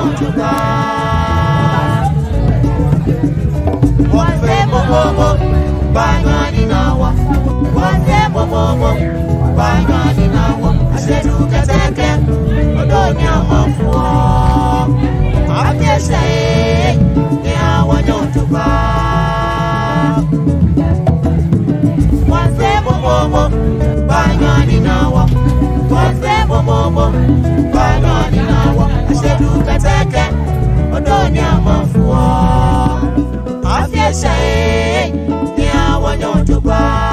wanyotuka Wase bobo Banyani nawa Wase bobo Banyani nawa Ashetuka teke Odonya mafuo Afyeshe Ya wanyotuka Wase bobo Banyani nawa Wase bobo Banyani nawa Ashetuka teke Odonya mafuo Afyeshe Ya wanyotuka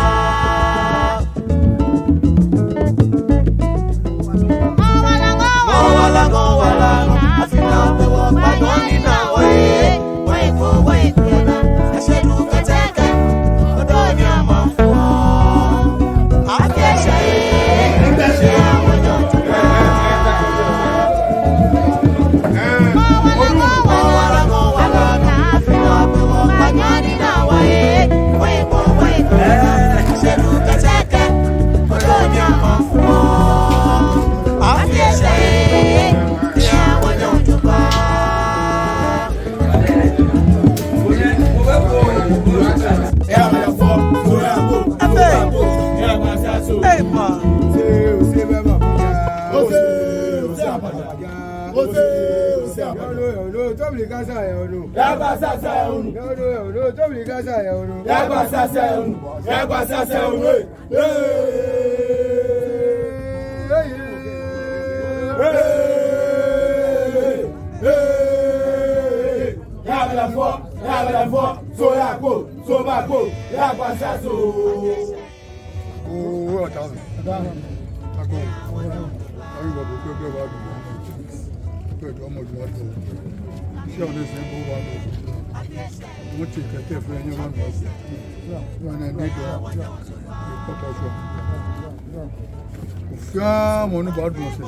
Mon about was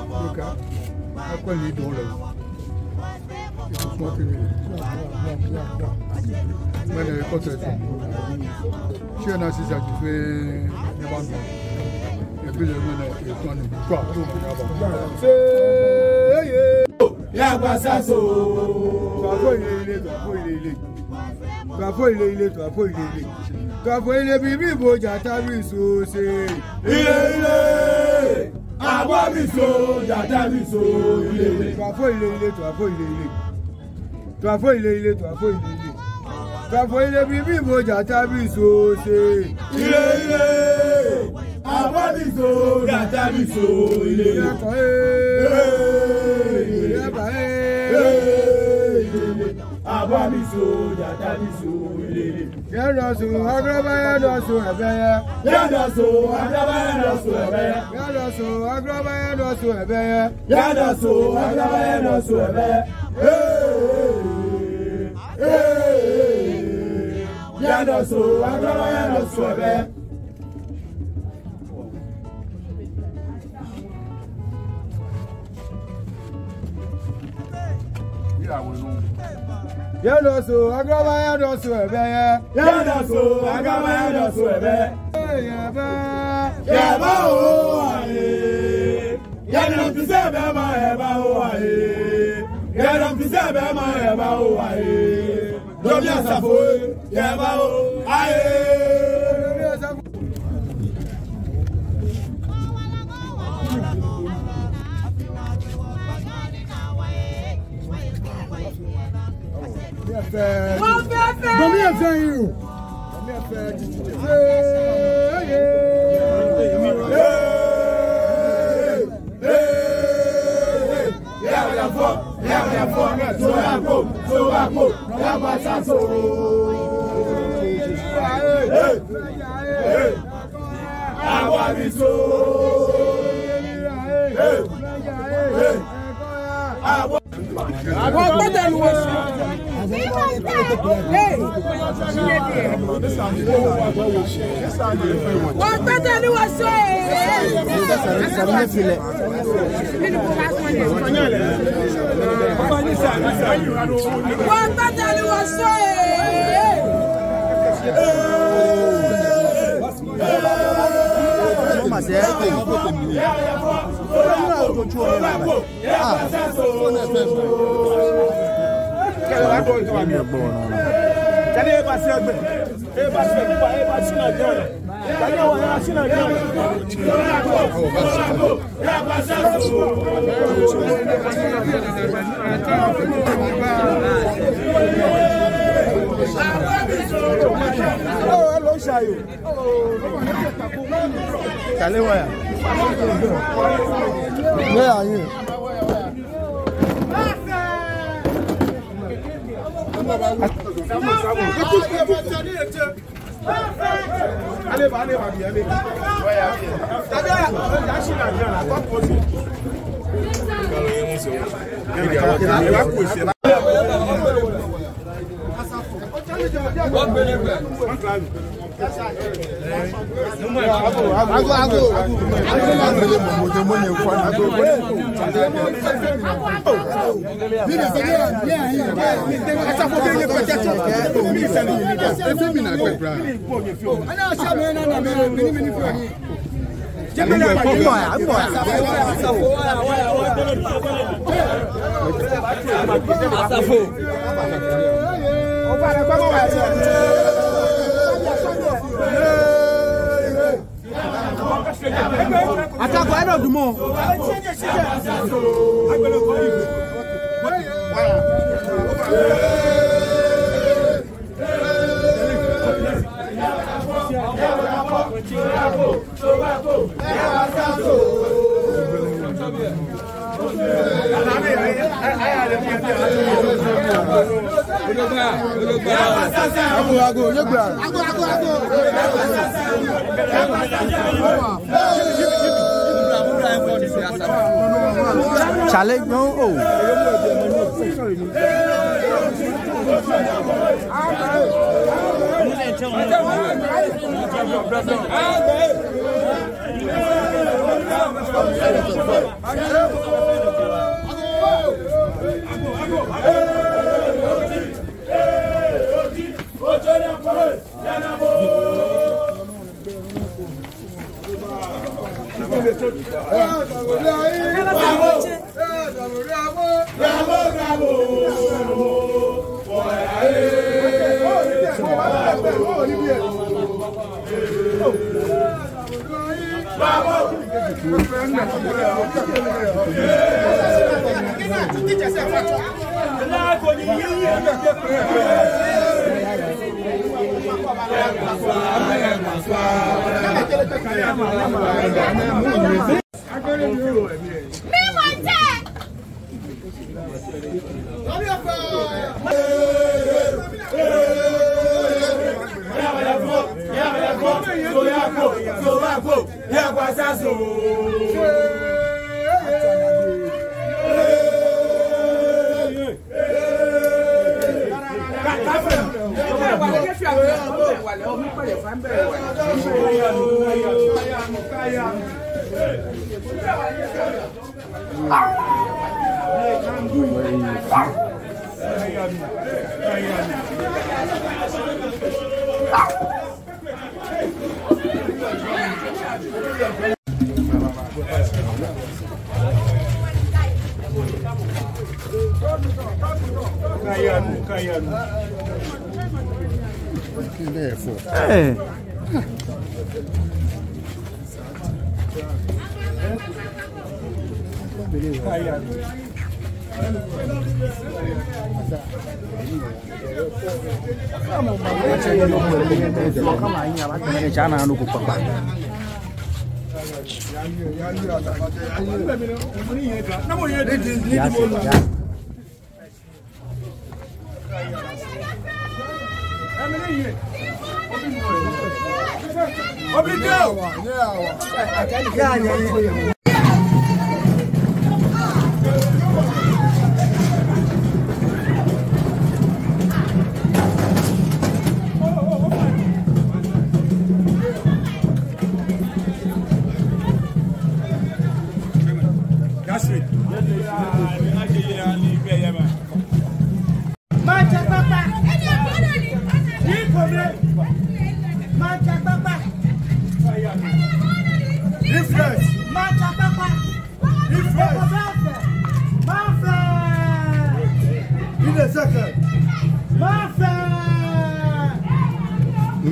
I quite need all it's not when I got it. She and I said, Ah, Challenge no. Hey.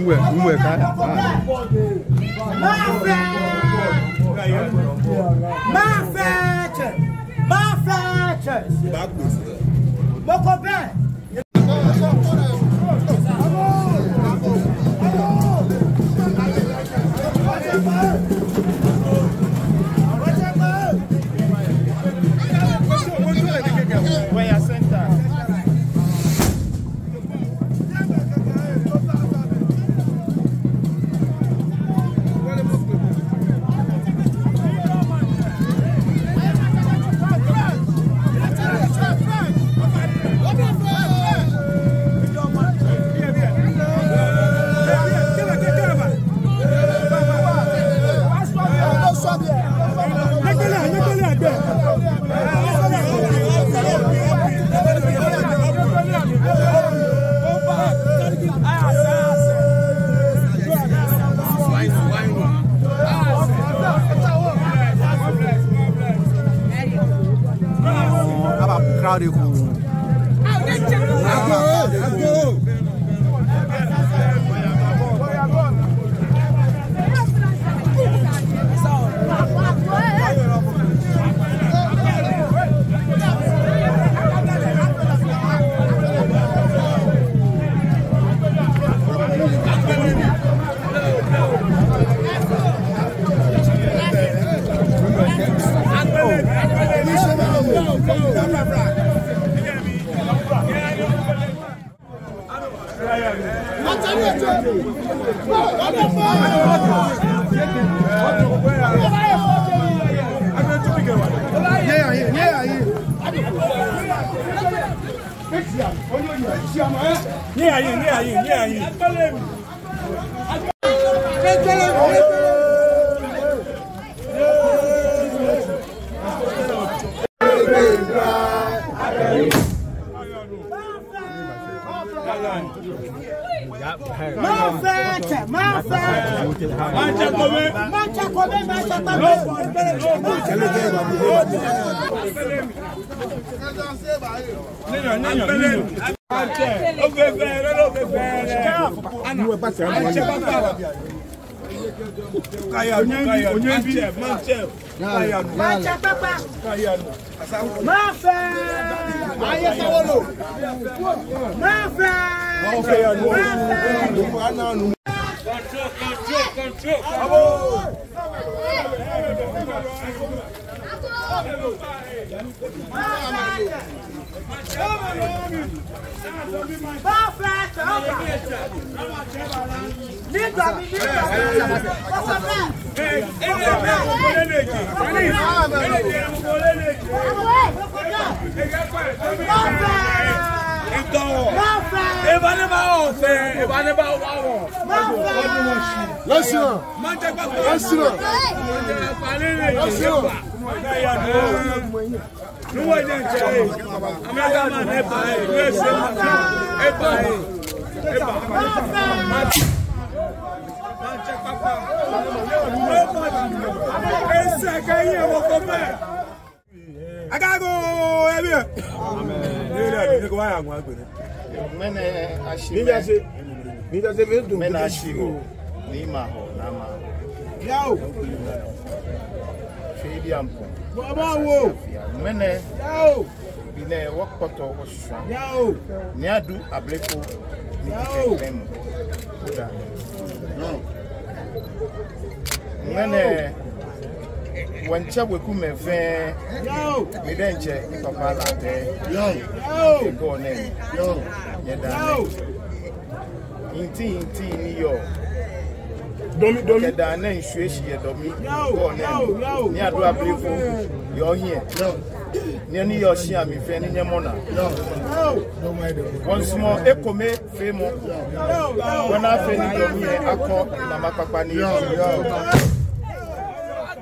Umwe kaya. Wancha weku me fe me denche papa la te go ne yeda inti ni yo domi da na nhweshi ye domi go ne ni ado ablefo yo hie ni ni yo shi ami fe ni nyemona once more ekome fe mo wana fe ni domi akọ mama papa ni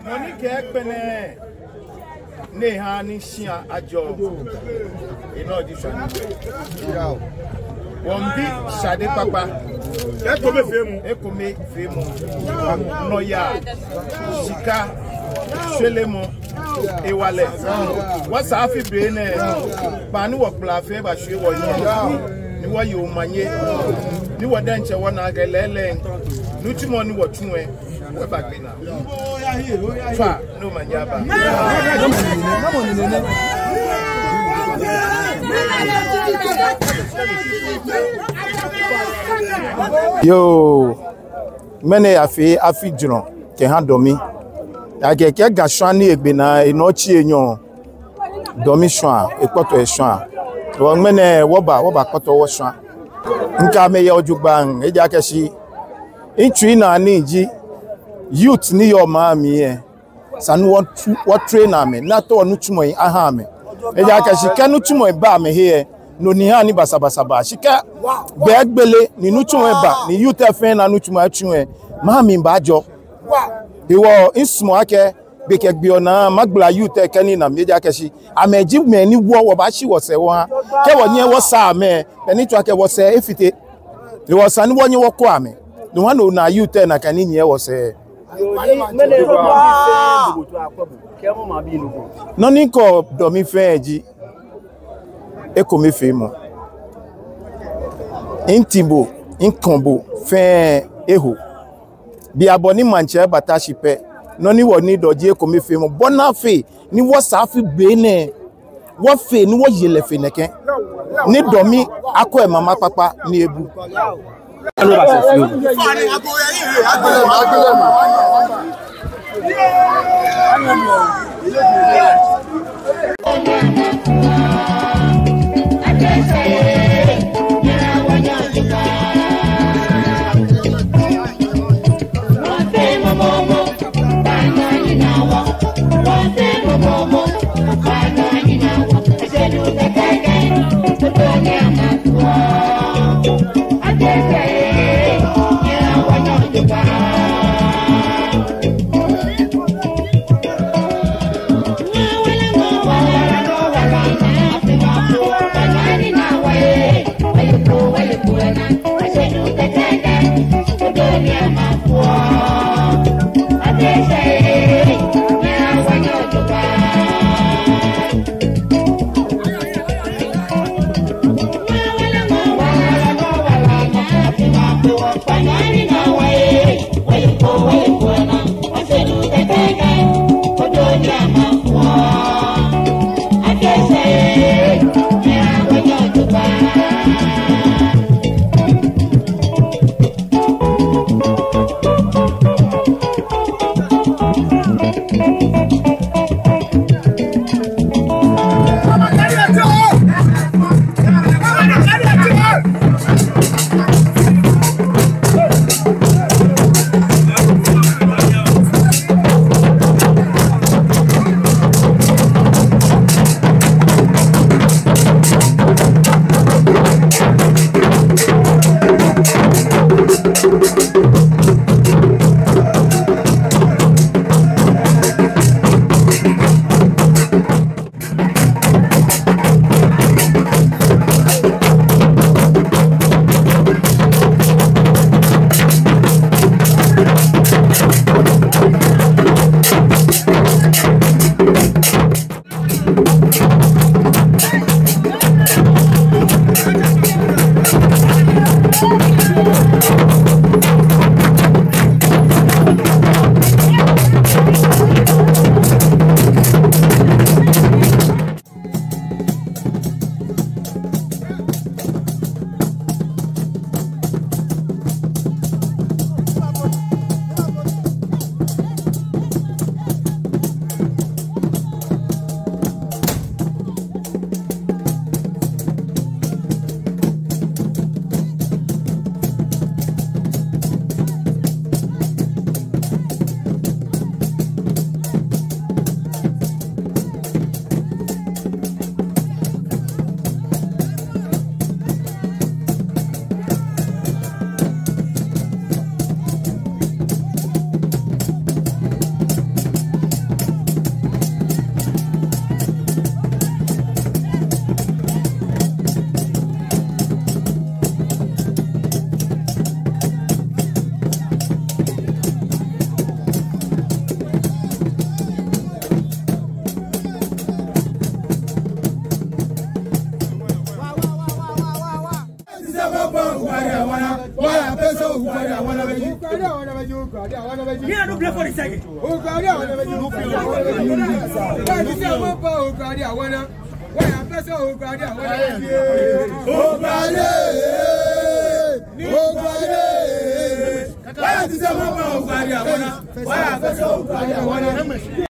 Monique Ekpene ne ha ni shia ajo ino audition won bi shade papa ekome femu no ya shika shelemo ewale wasa afi bre ne ba ni wo plafe ba hwe wo ni wo yo manye ni wadanche wana gelele nutumo ni wotwe we bagbina fa no manyaba yo mene afi juno ke ha domi ageke gashan ni egbina inochi enyo domi swan epoto eswan wo mene woba poto wo swan nka me ye ojugban eja keshi intri na aniji youth ni your mami e sanu what trainer me na to onu tumo yi aha me eja keshi kanu tumo ba me here no ni ha ni basabasa ba shika begbele ni nu tumo ba ni youth efen na nu tumo atun e mami ba jo iwo insmo ake beke gbiona magbla youth keni na meja keshi ameji me ni wo ba shi wo se wo ha ke wo nye wo sa me eni to ake wo se efite iwo san wo nye wo ko ame no one na youth na kani nye wo se no ni ko do mi fe ji e ko mi fe mo intibo inkombo fe eho bi aboni manche batashipe no ni wo ni doje ko mi fe mo bona fe ni wo sa fi gbe ne wo fe ni wo yele fe neken ni domi akọ e mama papa ni ebu alo ba se fi Why